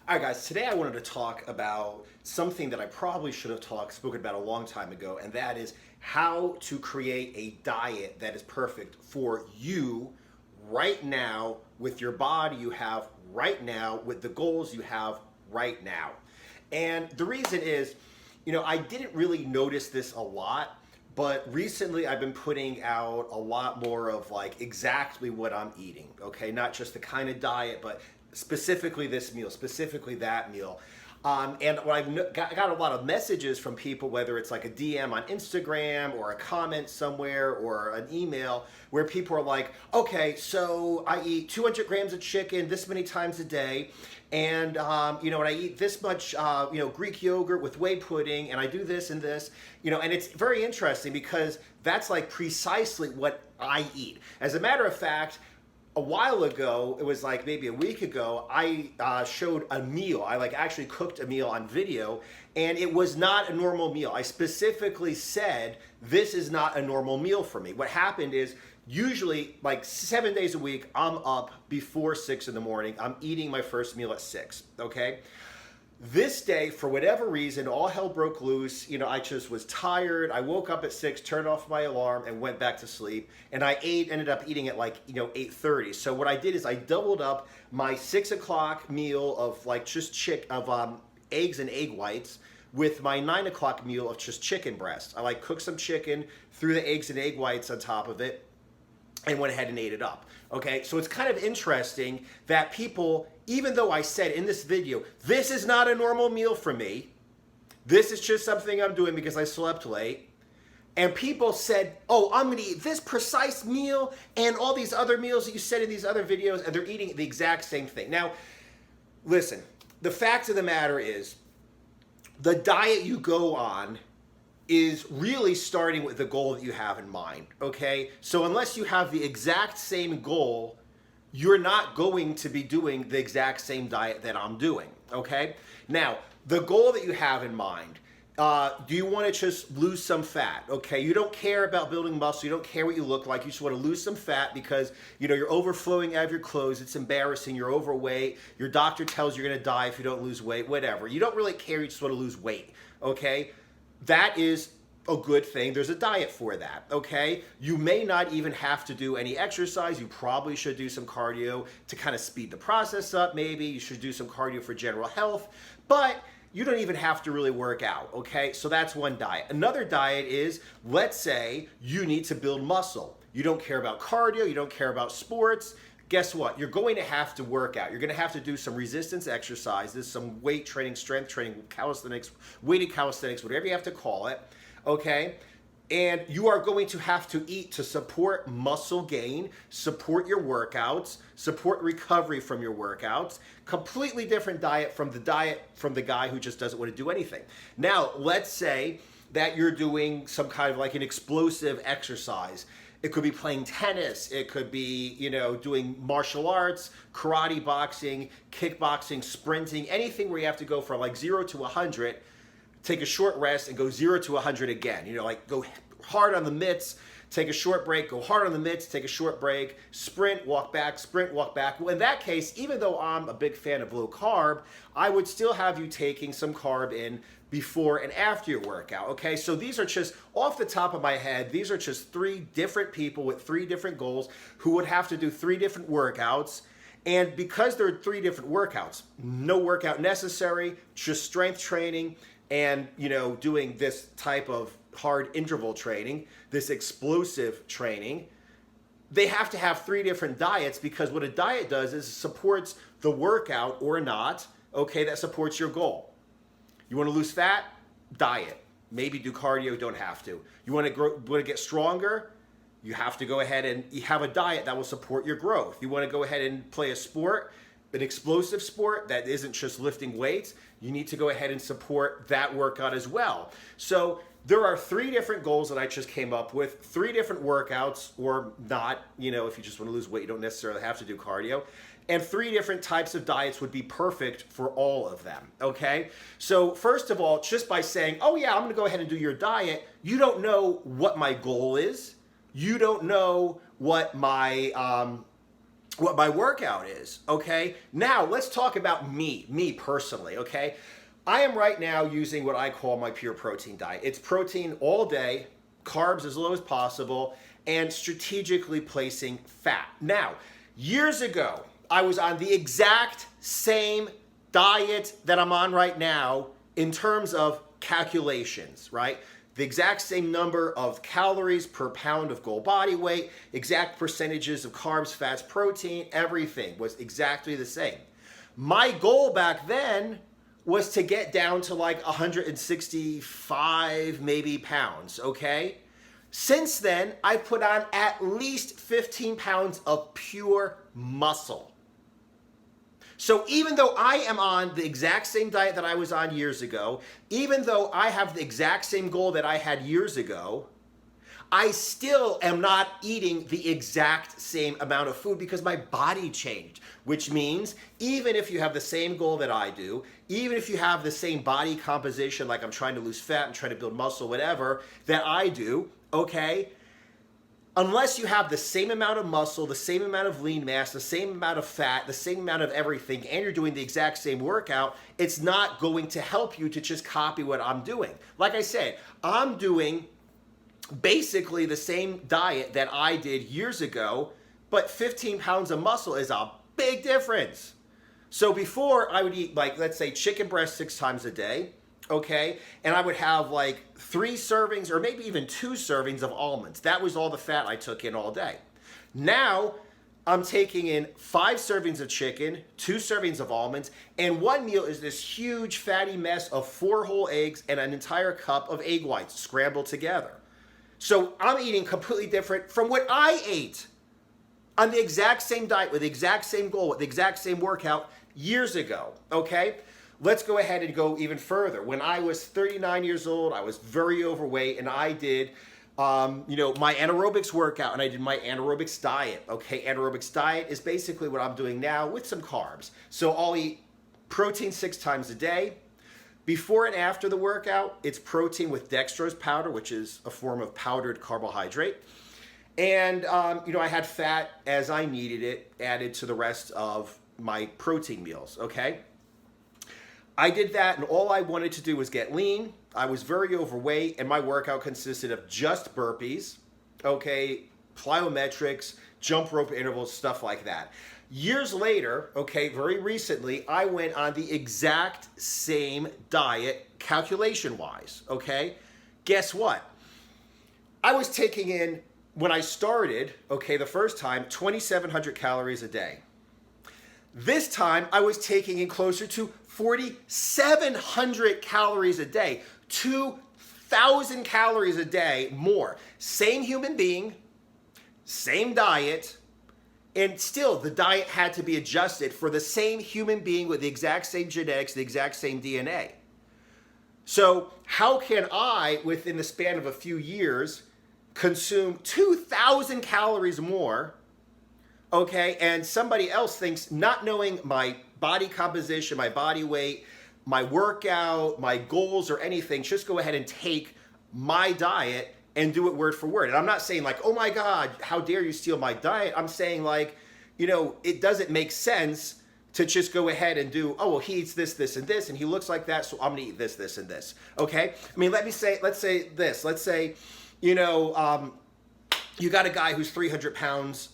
All right, guys, today I wanted to talk about something that I probably should have spoken about a long time ago, and that is how to create a diet that is perfect for you right now with your body you have right now, with the goals you have right now. And the reason is, I didn't really notice this a lot, but recently I've been putting out a lot more of like exactly what I'm eating, okay? Not just the kind of diet, but specifically this meal, specifically that meal. And when got a lot of messages from people, whether it's like a DM on Instagram or a comment somewhere or an email, where people are like, okay, so I eat 200 grams of chicken this many times a day, and and I eat this much Greek yogurt with whey pudding, and I do this and this, and it's very interesting because that's like precisely what I eat. As a matter of fact, a while ago, it was like maybe a week ago, I showed a meal. I like actually cooked a meal on video, and it was not a normal meal. I specifically said, this is not a normal meal for me. What happened is, usually like 7 days a week, I'm up before 6 in the morning. I'm eating my first meal at 6, okay? This day, for whatever reason, all hell broke loose. I just was tired. I woke up at 6, turned off my alarm, and went back to sleep. And I ended up eating at like 8:30. So what I did is I doubled up my 6 o'clock meal of like just eggs and egg whites with my 9 o'clock meal of just chicken breast. I like cooked some chicken, threw the eggs and egg whites on top of it, and went ahead and ate it up. Okay, so it's kind of interesting that people, even though I said in this video, this is not a normal meal for me, this is just something I'm doing because I slept late, and people said, oh, I'm gonna eat this precise meal and all these other meals that you said in these other videos, and they're eating the exact same thing. Now, listen, the fact of the matter is, the diet you go on is really starting with the goal that you have in mind, okay? So unless you have the exact same goal, you're not going to be doing the exact same diet that I'm doing, okay? Now, the goal that you have in mind, do you want to just lose some fat, okay? You don't care about building muscle, you don't care what you look like, you just want to lose some fat because, you're overflowing out of your clothes, it's embarrassing, you're overweight, your doctor tells you you're going to die if you don't lose weight, whatever. You don't really care, you just want to lose weight, okay? That is a good thing. There's a diet for that, okay? You may not even have to do any exercise. You probably should do some cardio to kind of speed the process up, maybe. You should do some cardio for general health, but you don't even have to really work out, okay? So that's one diet. Another diet is, let's say you need to build muscle. You don't care about cardio, you don't care about sports. Guess what? You're going to have to work out. You're going to have to do some resistance exercises, some weight training, strength training, calisthenics, weighted calisthenics, whatever you have to call it, okay? And you are going to have to eat to support muscle gain, support your workouts, support recovery from your workouts. Completely different diet from the guy who just doesn't want to do anything. Now, let's say that you're doing some kind of like an explosive exercise. It could be playing tennis. It could be, doing martial arts, karate, boxing, kickboxing, sprinting, anything where you have to go from like 0 to 100, take a short rest and go 0 to 100 again. Like go hard on the mitts, take a short break, go hard on the mitts, take a short break, sprint, walk back, sprint, walk back. Well, in that case, even though I'm a big fan of low carb, I would still have you taking some carb in before and after your workout, okay? So these are just, off the top of my head, these are just 3 different people with 3 different goals who would have to do 3 different workouts. And because there are 3 different workouts, no workout necessary, just strength training and, doing this type of hard interval training, this explosive training, they have to have 3 different diets because what a diet does is it supports the workout or not, okay, that supports your goal. You want to lose fat? Diet. Maybe do cardio, don't have to. You want to get stronger? You have to go ahead and you have a diet that will support your growth. You want to go ahead and play a sport, an explosive sport that isn't just lifting weights, you need to go ahead and support that workout as well. So there are 3 different goals that I just came up with, 3 different workouts or not, if you just want to lose weight, you don't necessarily have to do cardio. And 3 different types of diets would be perfect for all of them, okay? So first of all, just by saying, oh yeah, I'm gonna go ahead and do your diet, you don't know what my goal is. You don't know what my what my workout is, okay? Now, let's talk about me personally, okay? I am right now using what I call my pure protein diet. It's protein all day, carbs as low as possible, and strategically placing fat. Now, years ago, I was on the exact same diet that I'm on right now in terms of calculations, right? The exact same number of calories per pound of goal body weight, exact percentages of carbs, fats, protein, everything was exactly the same. My goal back then was to get down to like 165 maybe pounds, okay? Since then, I put on at least 15 pounds of pure muscle. So even though I am on the exact same diet that I was on years ago, even though I have the exact same goal that I had years ago, I still am not eating the exact same amount of food because my body changed, which means even if you have the same goal that I do, even if you have the same body composition, like I'm trying to lose fat and trying to build muscle, whatever, that I do, okay, unless you have the same amount of muscle, the same amount of lean mass, the same amount of fat, the same amount of everything, and you're doing the exact same workout, it's not going to help you to just copy what I'm doing. Like I said, I'm doing basically the same diet that I did years ago, but 15 pounds of muscle is a big difference. So before I would eat, like, let's say chicken breast 6 times a day, okay? And I would have like 3 servings or maybe even 2 servings of almonds. That was all the fat I took in all day. Now I'm taking in 5 servings of chicken, 2 servings of almonds, and one meal is this huge fatty mess of 4 whole eggs and an entire cup of egg whites scrambled together. So I'm eating completely different from what I ate on the exact same diet with the exact same goal, with the exact same workout years ago, okay? Let's go ahead and go even further. When I was 39 years old, I was very overweight, and I did, my anaerobics workout, and I did my anaerobics diet. Okay, anaerobics diet is basically what I'm doing now with some carbs. So I'll eat protein 6 times a day. Before and after the workout, it's protein with dextrose powder, which is a form of powdered carbohydrate. And, I had fat as I needed it added to the rest of my protein meals, okay? I did that, and all I wanted to do was get lean. I was very overweight, and my workout consisted of just burpees, okay, plyometrics, jump rope intervals, stuff like that. Years later, okay, very recently, I went on the exact same diet calculation-wise, okay? Guess what? I was taking in, when I started, okay, the first time, 2,700 calories a day. This time, I was taking in closer to 4,700 calories a day, 2,000 calories a day more. Same human being, same diet, and still the diet had to be adjusted for the same human being with the exact same genetics, the exact same DNA. So how can I, within the span of a few years, consume 2,000 calories more, okay, and somebody else thinks, not knowing my body composition, my body weight, my workout, my goals or anything, just go ahead and take my diet and do it word for word. And I'm not saying like, oh my God, how dare you steal my diet? I'm saying like, it doesn't make sense to just go ahead and do, oh, well, he eats this, this, and this, and he looks like that, so I'm gonna eat this, this, and this, okay? I mean, let's say this. Let's say, you got a guy who's 300 pounds,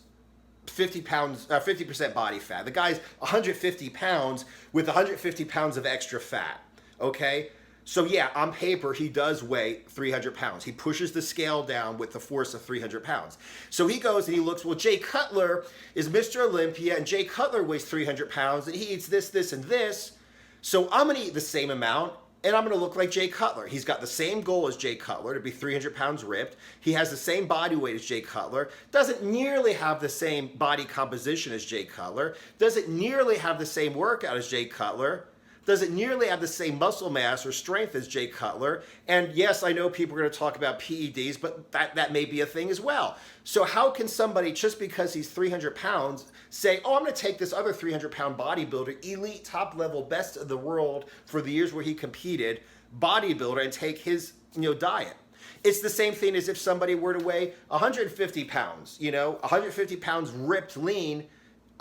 50% body fat. The guy's 150 pounds with 150 pounds of extra fat, okay? So yeah, on paper, he does weigh 300 pounds. He pushes the scale down with the force of 300 pounds. So he goes and he looks, well, Jay Cutler is Mr. Olympia, and Jay Cutler weighs 300 pounds, and he eats this, this, and this. So I'm gonna eat the same amount, and I'm gonna look like Jay Cutler. He's got the same goal as Jay Cutler, to be 300 pounds ripped. He has the same body weight as Jay Cutler, doesn't nearly have the same body composition as Jay Cutler, doesn't nearly have the same workout as Jay Cutler, doesn't nearly have the same muscle mass or strength as Jay Cutler. And yes, I know people are gonna talk about PEDs, but that may be a thing as well. So how can somebody, just because he's 300 pounds, say, oh, I'm gonna take this other 300-pound bodybuilder, elite, top level, best of the world for the years where he competed, bodybuilder, and take his diet? It's the same thing as if somebody were to weigh 150 pounds, 150 pounds ripped lean.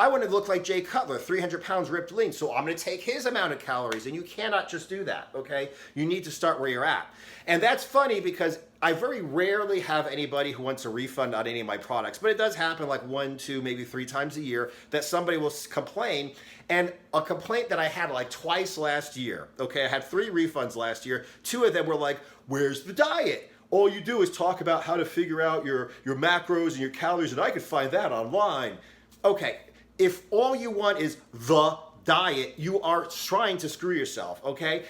I want to look like Jay Cutler, 300 pounds ripped lean, so I'm going to take his amount of calories. And you cannot just do that, okay? You need to start where you're at. And that's funny because I very rarely have anybody who wants a refund on any of my products, but it does happen like 1, 2, maybe 3 times a year that somebody will complain. And a complaint that I had like twice last year, okay? I had 3 refunds last year. 2 of them were like, where's the diet? All you do is talk about how to figure out your macros and your calories, and I could find that online. Okay, if all you want is the diet, you are trying to screw yourself, okay?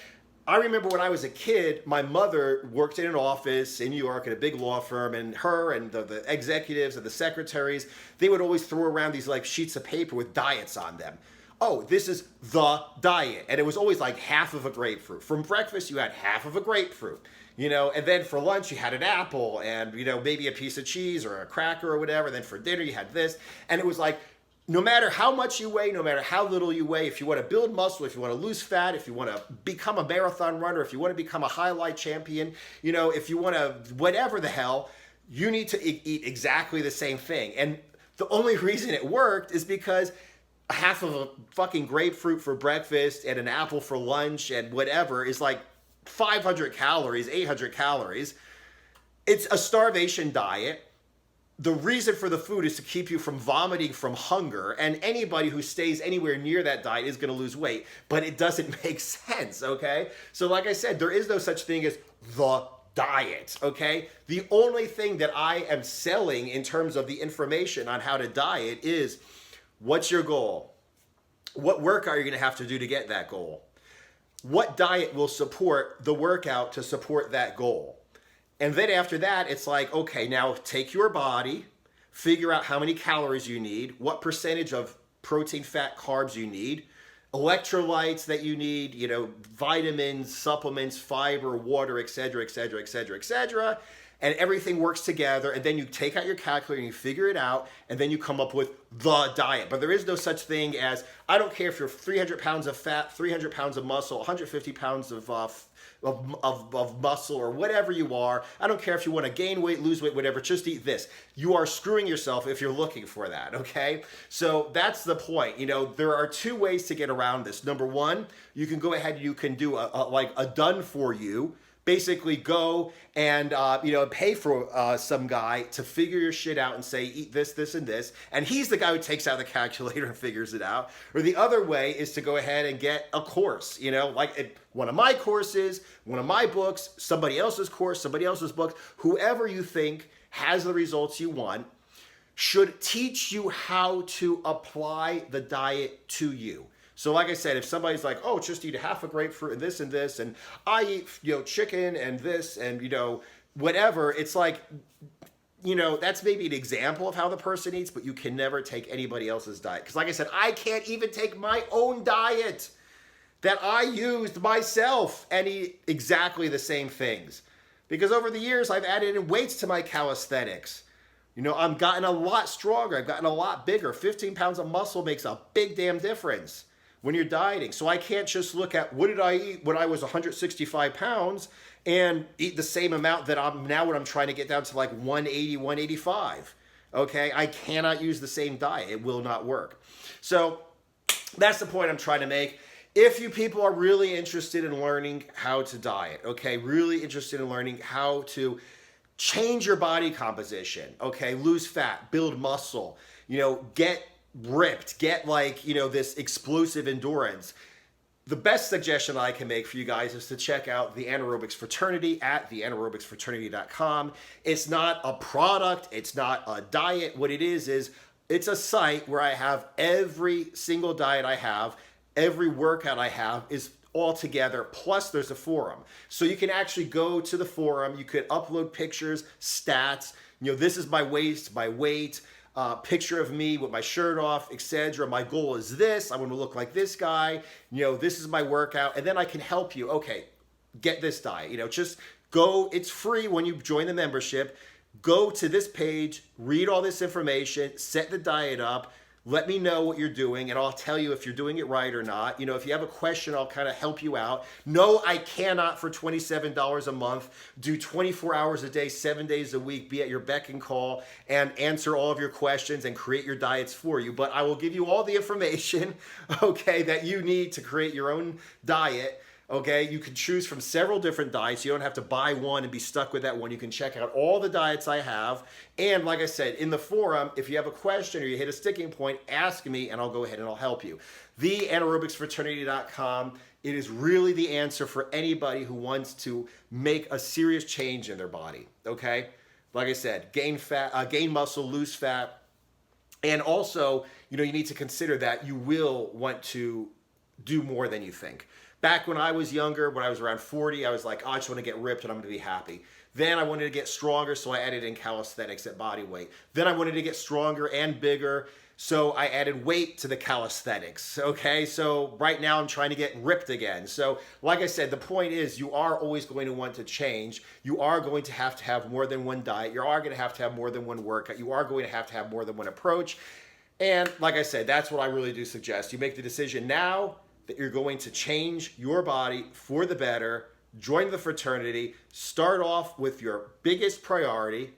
I remember when I was a kid, my mother worked in an office in New York at a big law firm, and her and the executives and the secretaries, they would always throw around these like sheets of paper with diets on them. Oh, this is the diet. And it was always like half of a grapefruit. From breakfast, you had half of a grapefruit, you know, and then for lunch, you had an apple and, you know, maybe a piece of cheese or a cracker or whatever. And then for dinner, you had this. And it was like, no matter how much you weigh, no matter how little you weigh, if you want to build muscle, if you want to lose fat, if you want to become a marathon runner, if you want to become a highlight champion, you know, if you want to, whatever the hell, you need to eat exactly the same thing. And the only reason it worked is because half of a fucking grapefruit for breakfast and an apple for lunch and whatever is like 500 calories, 800 calories. It's a starvation diet. The reason for the food is to keep you from vomiting from hunger, and anybody who stays anywhere near that diet is going to lose weight, but it doesn't make sense, okay? So like I said, there is no such thing as the diet, okay? The only thing that I am selling in terms of the information on how to diet is, what's your goal? What workout are you going to have to do to get that goal? What diet will support the workout to support that goal? And then after that, it's like, okay, now take your body, figure out how many calories you need, what percentage of protein, fat, carbs you need, electrolytes that you need, you know, vitamins, supplements, fiber, water, et cetera, et cetera, et cetera, et cetera. And everything works together, and then you take out your calculator and you figure it out, and then you come up with the diet. But there is no such thing as, I don't care if you're 300 pounds of fat, 300 pounds of muscle, 150 pounds of muscle, or whatever you are. I don't care if you want to gain weight, lose weight, whatever, just eat this. You are screwing yourself if you're looking for that, okay? So that's the point. You know, there are 2 ways to get around this. Number 1, you can go ahead and you can do a done for you. Basically go and you know, pay for some guy to figure your shit out and say, eat this, this, and this. And he's the guy who takes out the calculator and figures it out. Or the other way is to go ahead and get a course, you know, like one of my courses, one of my books, somebody else's course, somebody else's book, whoever you think has the results you want should teach you how to apply the diet to you. So like I said, if somebody's like, oh, just eat half a grapefruit and this, and I eat, you know, chicken and this and, you know, whatever, it's like, you know, that's maybe an example of how the person eats, but you can never take anybody else's diet. Because like I said, I can't even take my own diet that I used myself and eat exactly the same things. Because over the years, I've added in weights to my calisthenics. You know, I've gotten a lot stronger. I've gotten a lot bigger. 15 pounds of muscle makes a big damn difference when you're dieting. So I can't just look at what did I eat when I was 165 pounds and eat the same amount that I'm now when I'm trying to get down to like 180, 185. Okay, I cannot use the same diet. It will not work. So that's the point I'm trying to make. If you people are really interested in learning how to diet, okay, really interested in learning how to change your body composition, okay, lose fat, build muscle, you know, get ripped, get like, you know, this explosive endurance, the best suggestion I can make for you guys is to check out the Anaerobics Fraternity at theanaerobicsfraternity.com. It's not a product, it's not a diet. What it is it's a site where I have every single diet I have, every workout I have is all together, plus there's a forum. So you can actually go to the forum, you could upload pictures, stats, you know, this is my waist, my weight, picture of me with my shirt off, etc. My goal is this. I want to look like this guy. You know, this is my workout. And then I can help you. Okay, get this diet. You know, just go. It's free when you join the membership. Go to this page, read all this information, set the diet up. Let me know what you're doing, and I'll tell you if you're doing it right or not. You know, if you have a question, I'll kind of help you out. No, I cannot, for $27 a month, do 24 hours a day, 7 days a week, be at your beck and call, and answer all of your questions and create your diets for you. But I will give you all the information, okay, that you need to create your own diet. Okay, you can choose from several different diets. You don't have to buy one and be stuck with that one. You can check out all the diets I have. And like I said, in the forum, if you have a question or you hit a sticking point, ask me and I'll go ahead and I'll help you. TheAnaerobicsFraternity.com. It is really the answer for anybody who wants to make a serious change in their body. Okay, like I said, gain fat, gain muscle, lose fat, and also, you know, you need to consider that you will want to do more than you think. Back when I was younger, when I was around 40, I was like, oh, I just want to get ripped and I'm going to be happy. Then I wanted to get stronger, so I added in calisthenics at body weight. Then I wanted to get stronger and bigger, so I added weight to the calisthenics. Okay, so right now I'm trying to get ripped again. So like I said, the point is you are always going to want to change. You are going to have more than one diet. You are going to have more than one workout. You are going to have more than one approach. And like I said, that's what I really do suggest. You make the decision now that you're going to change your body for the better. Join the fraternity. Start off with your biggest priority,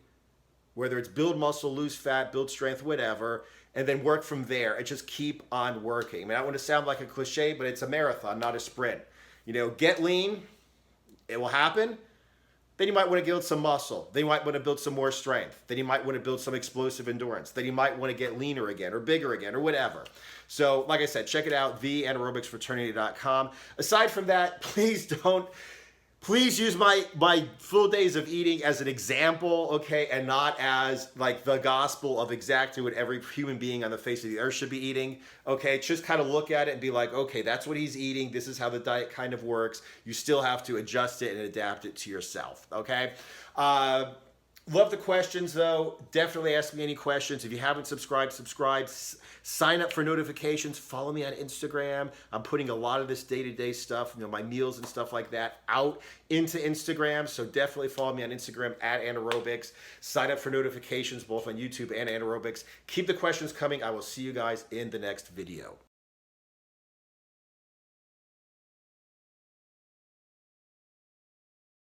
whether it's build muscle, lose fat, build strength, whatever, and then work from there and just keep on working. I mean, I don't want to sound like a cliche, but it's a marathon, not a sprint. You know, get lean, it will happen. Then you might want to build some muscle. Then you might want to build some more strength. Then you might want to build some explosive endurance. Then you might want to get leaner again or bigger again or whatever. So like I said, check it out, theanaerobicsfraternity.com. Aside from that, please use my full days of eating as an example, okay, and not as like the gospel of exactly what every human being on the face of the earth should be eating, okay? Just kind of look at it and be like, okay, that's what he's eating. This is how the diet kind of works. You still have to adjust it and adapt it to yourself, okay? Love the questions, though. Definitely ask me any questions. If you haven't subscribed, subscribe. Sign up for notifications. Follow me on Instagram. I'm putting a lot of this day-to-day stuff, you know, my meals and stuff like that, out into Instagram. So definitely follow me on Instagram at Anaerobics. Sign up for notifications both on YouTube and Anaerobics. Keep the questions coming. I will see you guys in the next video.